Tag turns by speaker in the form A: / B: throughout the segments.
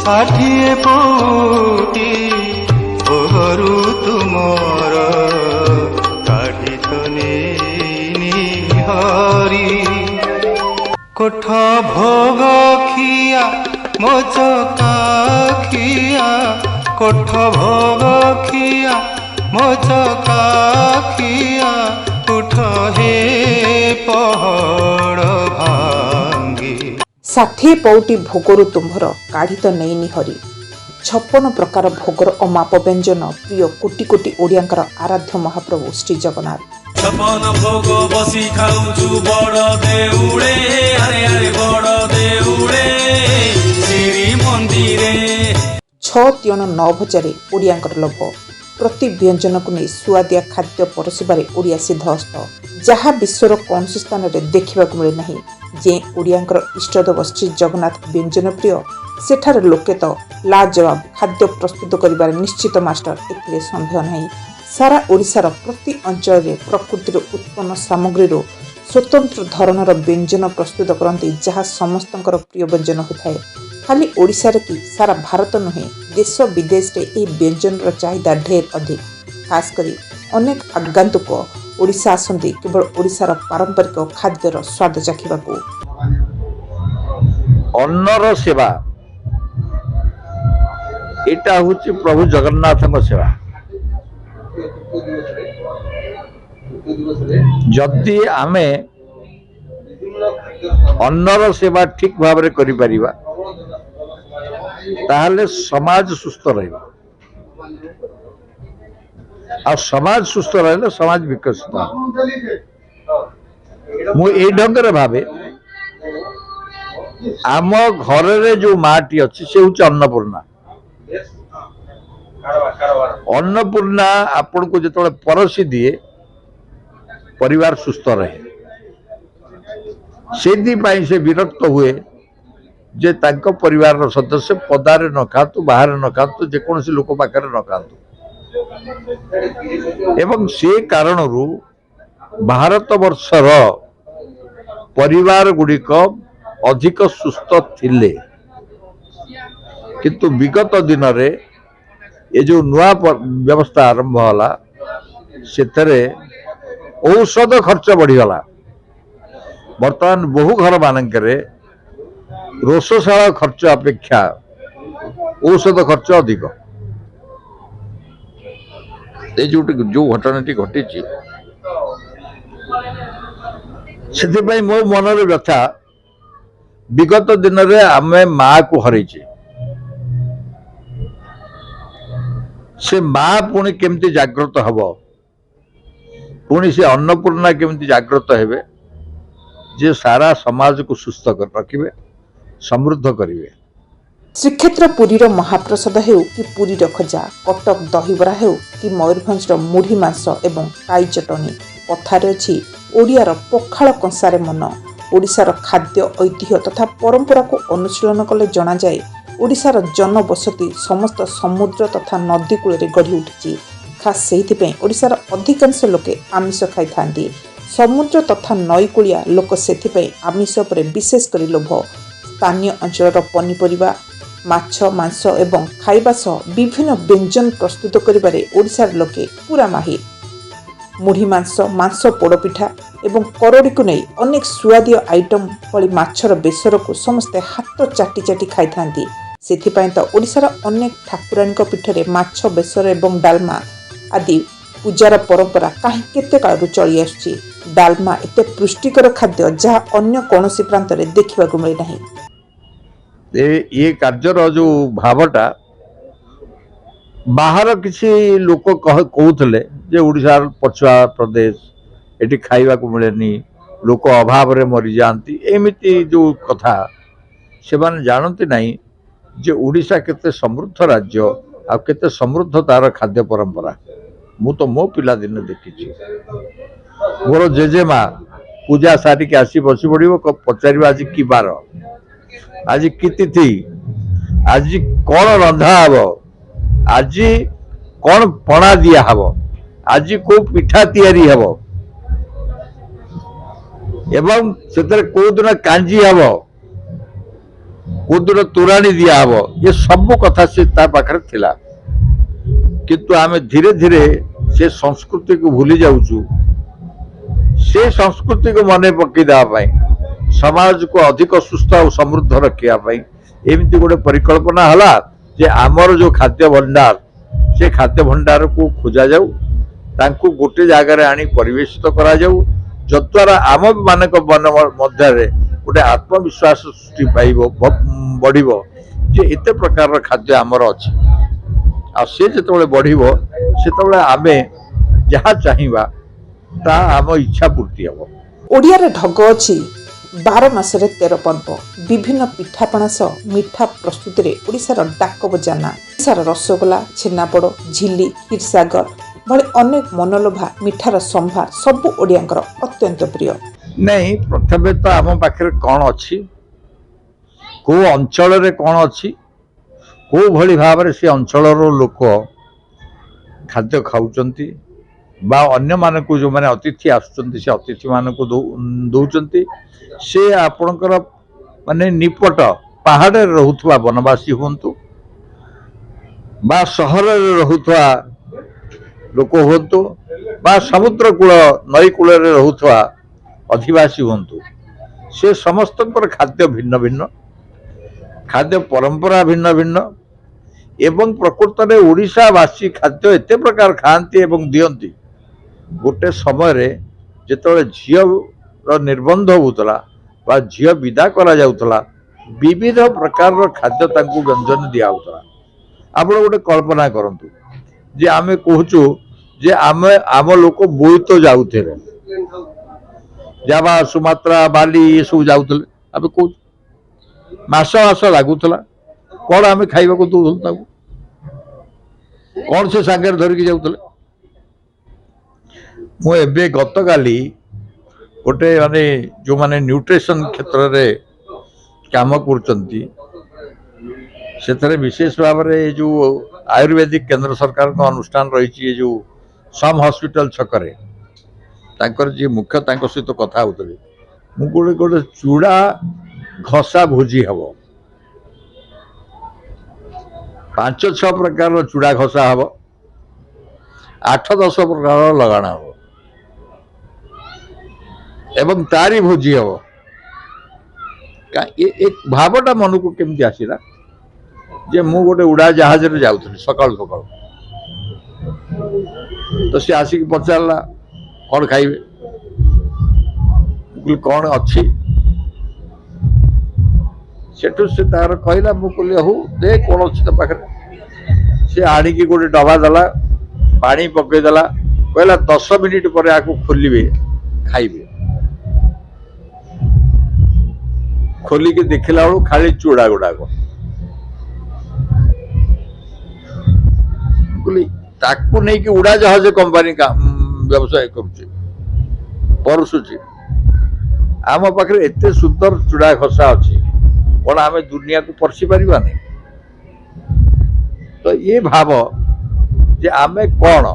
A: ষাঠিয়ে পৌটি ওহরু তুমর কাঢ়ি তো হরি কোঠ ভোগ খিয়া মোচকা খিয়া কোঠ ভোগ খিয়া মোচকা খিয়া উঠ হে পহড় ভাঙ্গি
B: 60 ପଉଟି ଭୋଗରୁ ତୁମ୍ଭର କାଢ଼ି ତ ନେଇନି ହରି। 56 ପ୍ରକାର ଭୋଗର ଅମାପ ବ୍ୟଞ୍ଜନ ପ୍ରିୟ କୋଟି କୋଟି ଓଡ଼ିଆଙ୍କର ଆରାଧ୍ୟ ମହାପ୍ରଭୁ ଶ୍ରୀ ଜଗନ୍ନାଥ।
C: 56 ଭୋଗ ବସି ଖାଉଛୁ ବଡ଼ ଦେଉଳେ ଆରେ ଆରେ ବଡ଼ ଦେଉଳେ ଶ୍ରୀ ମନ୍ଦିରେ। 6
B: ତିଅଣ 9 ଭଜାରେ ଓଡ଼ିଆଙ୍କର ଲୋଭ। ପ୍ରତି ବ୍ୟଞ୍ଜନକୁ ନେଇ ସୁଆଦିଆ ଖାଦ୍ୟ ପରସିବାରେ ଓଡ଼ିଆ ସିଦ୍ଧହସ୍ତ, ଯାହା ବିଶ୍ୱର କୌଣସି ସ୍ଥାନରେ ଦେଖିବାକୁ ମିଳେ ନାହିଁ। ଯେ ଓଡ଼ିଆଙ୍କର ଇଷ୍ଟଦେବ ଶ୍ରୀ ଜଗନ୍ନାଥ ବ୍ୟଞ୍ଜନ ପ୍ରିୟ, ସେଠାରେ ଲୋକେ ତ ଲାଜବାବ ଖାଦ୍ୟ ପ୍ରସ୍ତୁତ କରିବାରେ ନିଶ୍ଚିତ ମାଷ୍ଟର, ଏଥିରେ ସନ୍ଦେହ ନାହିଁ। ସାରା ଓଡ଼ିଶାର ପ୍ରତି ଅଞ୍ଚଳରେ ପ୍ରକୃତିରୁ ଉତ୍ପନ୍ନ ସାମଗ୍ରୀରୁ ସ୍ୱତନ୍ତ୍ର ଧରଣର ବ୍ୟଞ୍ଜନ ପ୍ରସ୍ତୁତ କରନ୍ତି, ଯାହା ସମସ୍ତଙ୍କର ପ୍ରିୟ ବ୍ୟଞ୍ଜନ ହୋଇଥାଏ। ଖାଲି ଓଡ଼ିଶାରେ କି ସାରା ଭାରତ ନୁହେଁ, ଦେଶ ବିଦେଶରେ ଏହି ବ୍ୟଞ୍ଜନର ଚାହିଦା ଢେର ଅଧିକ। ଖାସ୍ କରି ଅନେକ ଆଗନ୍ତୁକ ଓଡ଼ିଶା ଆସନ୍ତି କେବଳ ଓଡ଼ିଶାର ପାରମ୍ପରିକ ଖାଦ୍ୟର ସ୍ୱାଦ ଚାଖିବାକୁ।
D: ଅନ୍ନର ସେବା ଏଇଟା ହଉଛି ପ୍ରଭୁ ଜଗନ୍ନାଥଙ୍କ ସେବା। ଯଦି ଆମେ ଅନ୍ନର ସେବା ଠିକ ଭାବରେ କରିପାରିବା ତାହେଲେ ସମାଜ ସୁସ୍ଥ ରହିବ, ଆଉ ସମାଜ ସୁସ୍ଥ ରହିଲେ ସମାଜ ବିକଶିତ ହେବ। ମୁଁ ଏଇ ଢଙ୍ଗରେ ଭାବେ ଆମ ଘରରେ ଯୋଉ ମାଟି ଅଛି ସେ ହଉଛି ଅନ୍ନପୂର୍ଣ୍ଣା। ଅନ୍ନପୂର୍ଣ୍ଣା ଆପଣଙ୍କୁ ଯେତେବେଳେ ପରସି ଦିଏ ପରିବାର ସୁସ୍ଥ ରହେ। ସେଥିପାଇଁ ସେ ବିରକ୍ତ ହୁଏ ଯେ ତାଙ୍କ ପରିବାରର ସଦସ୍ୟ ପଦାରେ ନ ଖାଆନ୍ତୁ, ବାହାରେ ନ ଖାଆନ୍ତୁ, ଯେକୌଣସି ଲୋକ ପାଖରେ ନ ଖାଆନ୍ତୁ। ଏବଂ ସେ କାରଣରୁ ଭାରତ ବର୍ଷର ପରିବାର ଗୁଡ଼ିକ ଅଧିକ ସୁସ୍ଥ ଥିଲେ। କିନ୍ତୁ ବିଗତ ଦିନରେ ଏ ଯୋଉ ନୂଆ ବ୍ୟବସ୍ଥା ଆରମ୍ଭ ହେଲା, ସେଥିରେ ଔଷଧ ଖର୍ଚ୍ଚ ବଢ଼ିଗଲା। ବର୍ତ୍ତମାନ ବହୁ ଘର ମାନଙ୍କରେ ରୋଷଶାଳ ଖର୍ଚ୍ଚ ଅପେକ୍ଷା ଔଷଧ ଖର୍ଚ୍ଚ ଅଧିକ। ଏ ଯୋଉ ଘଟଣାଟି ଘଟିଛି, ସେଥିପାଇଁ ମୋ ମନରେ ବ୍ୟଥା। ବିଗତ ଦିନରେ ଆମେ ମାକୁ ହରେଇଛେ, ସେ ମା ପୁଣି କେମିତି ଜାଗ୍ରତ ହବ, ପୁଣି ସେ ଅନ୍ନପୂର୍ଣ୍ଣା କେମିତି ଜାଗ୍ରତ ହେବେ ଯେ ସାରା ସମାଜକୁ ସୁସ୍ଥ ରଖିବେ, ସମୃଦ୍ଧ କରିବେ।
B: ଶ୍ରୀକ୍ଷେତ୍ର ପୁରୀର ମହାପ୍ରସାଦ ହେଉ କି ପୁରୀର ଖଜା, କଟକ ଦହିବରା ହେଉ କି ମୟୂରଭଞ୍ଜର ମୁଢ଼ି ମାଂସ ଏବଂ କାଇ ଚଟଣି, କଥାରେ ଅଛି ଓଡ଼ିଆର ପଖାଳ କଂସାରେ ମନ। ଓଡ଼ିଶାର ଖାଦ୍ୟ ଐତିହ୍ୟ ତଥା ପରମ୍ପରାକୁ ଅନୁଶୀଳନ କଲେ ଜଣାଯାଏ ଓଡ଼ିଶାର ଜନବସତି ସମସ୍ତ ସମୁଦ୍ର ତଥା ନଦୀ କୂଳରେ ଗଢ଼ି ଉଠିଛି। ଖାସ୍ ସେଇଥିପାଇଁ ଓଡ଼ିଶାର ଅଧିକାଂଶ ଲୋକେ ଆମିଷ ଖାଇଥାନ୍ତି। ସମୁଦ୍ର ତଥା ନଈକୂଳିଆ ଲୋକ ସେଥିପାଇଁ ଆମିଷ ଉପରେ ବିଶେଷ କରି ଲୋଭ। ସ୍ଥାନୀୟ ଅଞ୍ଚଳର ପନିପରିବା, ମାଛ, ମାଂସ ଏବଂ ଖାଇବା ସହ ବିଭିନ୍ନ ବ୍ୟଞ୍ଜନ ପ୍ରସ୍ତୁତ କରିବାରେ ଓଡ଼ିଶାର ଲୋକେ ପୁରା ମାହିର। ମୁଢ଼ି ମାଂସ, ମାଂସ ପୋଡ଼ପିଠା ଏବଂ କରଡ଼ିକୁ ନେଇ ଅନେକ ସୁଆଦିଆ ଆଇଟମ୍ ଭଳି ମାଛର ବେସରକୁ ସମସ୍ତେ ହାତ ଚାଟି ଚାଟି ଖାଇଥାନ୍ତି। ସେଥିପାଇଁ ତ ଓଡ଼ିଶାର ଅନେକ ଠାକୁରାଣୀଙ୍କ ପୀଠରେ ମାଛ ବେସର ଏବଂ ଡାଲମା ଆଦି ପୂଜାର ପରମ୍ପରା କାହିଁ କେତେ କାଳରୁ ଚଳି ଆସୁଛି। ଡାଲମା ଏତେ ପୁଷ୍ଟିକର ଖାଦ୍ୟ ଯାହା ଅନ୍ୟ କୌଣସି ପ୍ରାନ୍ତରେ ଦେଖିବାକୁ ମିଳେ ନାହିଁ।
D: ଏ କାର୍ଯ୍ୟର ଯୋଉ ଭାବଟା ବାହାର କିଛି ଲୋକ କହୁଥିଲେ ଯେ ଓଡ଼ିଶାର ପଛୁଆ ପ୍ରଦେଶ, ଏଠି ଖାଇବାକୁ ମିଳେନି, ଲୋକ ଅଭାବରେ ମରିଯାଆନ୍ତି, ଏମିତି ଯୋଉ କଥା। ସେମାନେ ଜାଣନ୍ତି ନାହିଁ ଯେ ଓଡ଼ିଶା କେତେ ସମୃଦ୍ଧ ରାଜ୍ୟ, ଆଉ କେତେ ସମୃଦ୍ଧ ତାର ଖାଦ୍ୟ ପରମ୍ପରା। ମୁଁ ତ ମୋ ପିଲାଦିନେ ଦେଖିଛି। ମୋର ଜେଜେମା ପୂଜା ସାରିକି ଆସି ବସି ପଡ଼ିବ, ପଚାରିବ ଆଜି କି ବାର, ଆଜି କି ତିଥି, ଆଜି କଣ ରନ୍ଧା ହବ, ଆଜି କଣ ପଣା ଦିଆ ହବ, ଆଜି କୋଉ ପିଠା ତିଆରି ହବ ଏବଂ ସେଥିରେ କୋଉ ଦିନ କାଞ୍ଜି ହବ। କୋଉଦିନ ତୋରାଣି ଦିଆହବ, ଏ ସବୁ କଥା ସେ ତା ପାଖରେ ଥିଲା। କିନ୍ତୁ ଆମେ ଧୀରେ ଧୀରେ ସେ ସଂସ୍କୃତିକୁ ଭୁଲି ଯାଉଛୁ। ସେ ସଂସ୍କୃତିକୁ ମନେ ପକେଇ ଦେବା ପାଇଁ, ସମାଜକୁ ଅଧିକ ସୁସ୍ଥ ଆଉ ସମୃଦ୍ଧ ରଖିବା ପାଇଁ ଏମିତି ଗୋଟେ ପରିକଳ୍ପନା ହେଲା ଯେ ଆମର ଯୋଉ ଖାଦ୍ୟ ଭଣ୍ଡାର, ସେ ଖାଦ୍ୟ ଭଣ୍ଡାରକୁ ଖୋଜା ଯାଉ, ତାଙ୍କୁ ଗୋଟେ ଜାଗାରେ ଆଣି ପରିବେଷିତ କରାଯାଉ, ଯଦ୍ୱାରା ଆମ ମାନଙ୍କ ମନ ମଧ୍ୟରେ ଗୋଟେ ଆତ୍ମବିଶ୍ୱାସ ସୃଷ୍ଟି ପାଇବ, ବଢିବ ଯେ ଏତେ ପ୍ରକାରର ଖାଦ୍ୟ ଆମର ଅଛି। ଆଉ ସେ ଯେତେବେଳେ ବଢିବ ସେତେବେଳେ ଆମେ ଯାହା ଚାହିଁବା ତାହା ଆମ ଇଚ୍ଛା ପୂର୍ତ୍ତି ହେବ।
B: ଓଡ଼ିଆରେ ଢଗ ଅଛି 12 ମାସରେ 13 ପର୍ବ। ବିଭିନ୍ନ ପିଠାପଣା ସହ ମିଠା ପ୍ରସ୍ତୁତିରେ ଓଡ଼ିଶାର ଡାକ ବଜା ନାଁ। ଓଡ଼ିଶାର ରସଗୋଲା, ଛେନାପୋଡ଼, ଝିଲି, କ୍ଷୀରସାଗର ଭଳି ଅନେକ ମନଲୋଭା ମିଠାର ସମ୍ଭାର ସବୁ ଓଡ଼ିଆଙ୍କର ଅତ୍ୟନ୍ତ ପ୍ରିୟ।
D: ନାଇଁ, ପ୍ରଥମେ ତ ଆମ ପାଖରେ କ'ଣ ଅଛି, କୋଉ ଅଞ୍ଚଳରେ କ'ଣ ଅଛି, କୋଉ ଭଳି ଭାବରେ ସେ ଅଞ୍ଚଳର ଲୋକ ଖାଦ୍ୟ ଖାଉଛନ୍ତି ବା ଅନ୍ୟମାନଙ୍କୁ ଯେଉଁମାନେ ଅତିଥି ଆସୁଛନ୍ତି ସେ ଅତିଥିମାନଙ୍କୁ ଦଉଛନ୍ତି। ସେ ଆପଣଙ୍କର ମାନେ ନିପଟ ପାହାଡ଼ରେ ରହୁଥିବା ବନବାସୀ ହୁଅନ୍ତୁ ବା ସହରରେ ରହୁଥିବା ଲୋକ ହୁଅନ୍ତୁ ବା ସମୁଦ୍ର କୂଳ ନଈ କୂଳରେ ରହୁଥିବା ଅଧିବାସୀ ହୁଅନ୍ତୁ, ସେ ସମସ୍ତଙ୍କର ଖାଦ୍ୟ ଭିନ୍ନ ଭିନ୍ନ, ଖାଦ୍ୟ ପରମ୍ପରା ଭିନ୍ନ ଭିନ୍ନ ଏବଂ ପ୍ରକୃତରେ ଓଡ଼ିଶାବାସୀ ଖାଦ୍ୟ ଏତେ ପ୍ରକାର ଖାଆନ୍ତି ଏବଂ ଦିଅନ୍ତି। ଗୋଟେ ସମୟରେ ଯେତେବେଳେ ଝିଅର ନିର୍ବନ୍ଧ ହେଉଥିଲା ବା ଝିଅ ବିଦା କରାଯାଉଥିଲା, ବିବିଧ ପ୍ରକାରର ଖାଦ୍ୟ ତାଙ୍କୁ ବ୍ୟଞ୍ଜନ ଦିଆହେଉଥିଲା। ଆପଣ ଗୋଟେ କଳ୍ପନା କରନ୍ତୁ ଯେ ଆମେ କହୁଛୁ ଯେ ଆମ ଲୋକ ବୋଇତ ଯାଉଥିଲେ, ଜାଭା, ସୁମାତ୍ରା, ବାଲି ଏସବୁ ଯାଉଥିଲେ। ଆମେ କହୁଛୁ ମାସ ମାସ ଲାଗୁଥିଲା, କ'ଣ ଆମେ ଖାଇବାକୁ ଦଉଥିଲୁ ତାକୁ, କ'ଣ ସେ ସାଙ୍ଗରେ ଧରିକି ଯାଉଥିଲେ। ମୁଁ ଏବେ ଗତକାଲି ଗୋଟେ ମାନେ ଯେଉଁମାନେ ନ୍ୟୁଟ୍ରିସନ୍ କ୍ଷେତ୍ରରେ କାମ କରୁଛନ୍ତି ସେଥିରେ ବିଶେଷ ଭାବରେ ଏ ଯେଉଁ ଆୟୁର୍ବେଦିକ କେନ୍ଦ୍ର ସରକାରଙ୍କ ଅନୁଷ୍ଠାନ ରହିଛି, ଏ ଯେଉଁ ସମ୍ ହସ୍ପିଟାଲ ଛକରେ ତାଙ୍କର ଯିଏ ମୁଖ୍ୟ, ତାଙ୍କ ସହିତ କଥା ହେଉଥିଲି। ମୁଁ ଗୋଟେ ଚୁଡ଼ା ଘଷା ଭୋଜି ହେବ, 5-6 ପ୍ରକାରର ଚୁଡ଼ା ଘଷା ହେବ, 8-10 ପ୍ରକାରର ଲଗାଣ ହେବ ଏବଂ ତାରି ଭୋଜି ହେବ। ଏ ଭାବଟା ମନକୁ କେମିତି ଆସିଲା ଯେ ମୁଁ ଗୋଟେ ଉଡ଼ାଜାହାଜରେ ଯାଉଥିଲି ସକାଳୁ ସକାଳୁ, ତ ସେ ଆସିକି ପଚାରିଲା କ'ଣ ଖାଇବେ, କ'ଣ ଅଛି, ସେଠୁ ସେ ତାର କହିଲା। ମୁଁ କହିଲି ହଉ ଦେ କ'ଣ ଅଛି ତା ପାଖରେ। ସେ ଆଣିକି ଗୋଟେ ଡବା ଦେଲା, ପାଣି ପକେଇଦେଲା, କହିଲା 10 ମିନିଟ୍ ପରେ ଆକୁ ଖୋଲିବେ, ଖାଇବେ। ଖୋଲିକି ଦେଖିଲା ବେଳକୁ ଖାଲି ଚୁଡ଼ା ଗୁଡ଼ାକ। ତାକୁ ନେଇକି ଉଡ଼ାଜାହାଜ କମ୍ପାନୀ ବ୍ୟବସାୟ କରୁଛି, ପରସୁଛି। ଆମ ପାଖରେ ଏତେ ସୁନ୍ଦର ଚୁଡ଼ା ଘଷା ଅଛି, କ'ଣ ଆମେ ଦୁନିଆକୁ ପରସି ପାରିବାନି? ତ ଏ ଭାବ ଯେ ଆମେ କ'ଣ,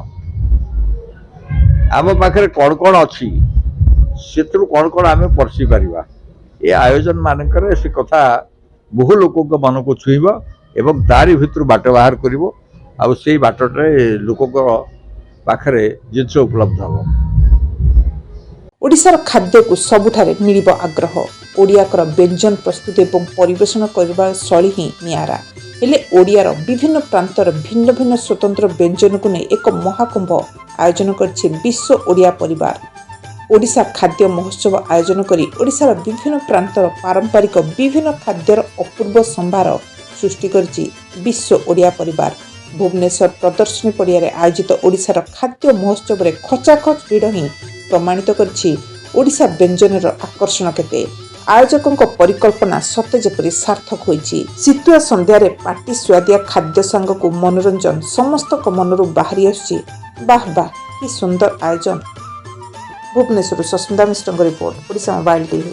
D: ଆମ ପାଖରେ କ'ଣ କ'ଣ ଅଛି, ସେଥିରୁ କ'ଣ କ'ଣ ଆମେ ପରସି ପାରିବା। ଏ ଆୟୋଜନ ମାନଙ୍କରେ ସେ କଥା ବହୁ ଲୋକଙ୍କ ମନକୁ ଛୁଇଁବ ଏବଂ ତାରି ଭିତରୁ ବାଟ ବାହାର କରିବ, ଆଉ ସେଇ ବାଟରେ ଲୋକଙ୍କ ପାଖରେ ଜିନିଷ ଉପଲବ୍ଧ ହେବ।
B: ଓଡ଼ିଶାର ଖାଦ୍ୟକୁ ସବୁଠାରେ ମିଳିବ ଆଗ୍ରହ। ଓଡ଼ିଆଙ୍କର ବ୍ୟଞ୍ଜନ ପ୍ରସ୍ତୁତି ଏବଂ ପରିବେଷଣ କରିବା ଶୈଳୀ ହିଁ ନିଆରା। ହେଲେ ଓଡ଼ିଆର ବିଭିନ୍ନ ପ୍ରାନ୍ତର ଭିନ୍ନ ଭିନ୍ନ ସ୍ୱତନ୍ତ୍ର ବ୍ୟଞ୍ଜନକୁ ନେଇ ଏକ ମହାକୁମ୍ଭ ଆୟୋଜନ କରିଛି ବିଶ୍ୱ ଓଡ଼ିଆ ପରିବାର। ଓଡ଼ିଶା ଖାଦ୍ୟ ମହୋତ୍ସବ ଆୟୋଜନ କରି ଓଡ଼ିଶାର ବିଭିନ୍ନ ପ୍ରାନ୍ତର ପାରମ୍ପରିକ ବିଭିନ୍ନ ଖାଦ୍ୟର ଅପୂର୍ବ ସମ୍ଭାର ସୃଷ୍ଟି କରିଛି ବିଶ୍ୱ ଓଡ଼ିଆ ପରିବାର। ଭୁବନେଶ୍ୱର ପ୍ରଦର୍ଶନୀ ପଡ଼ିଆରେ ଆୟୋଜିତ ଓଡ଼ିଶାର ଖାଦ୍ୟ ମହୋତ୍ସବରେ ଖଚାଖଚ ଭିଡ଼ ହିଁ ପ୍ରମାଣିତ କରିଛି ଓଡ଼ିଶା ବ୍ୟଞ୍ଜନର ଆକର୍ଷଣ କେତେ। ଆୟୋଜକଙ୍କ ପରିକଳ୍ପନା ସତେ ଯେପରି ସାର୍ଥକ ହୋଇଛି। ଶୀତୁଆ ସନ୍ଧ୍ୟାରେ ପାଟି ସୁଆଦିଆ ଖାଦ୍ୟ ସାଙ୍ଗକୁ ମନୋରଞ୍ଜନ ସମସ୍ତଙ୍କ ମନରୁ ବାହାରି ଆସୁଛି। ବାଃ ବାଃ, କି ସୁନ୍ଦର ଆୟୋଜନ। ଭୁବନେଶ୍ୱରରୁ ସସ୍ମିତା ମିଶ୍ରଙ୍କ ରିପୋର୍ଟ, ଓଡ଼ିଶା ମୋବାଇଲ ଟିଭି।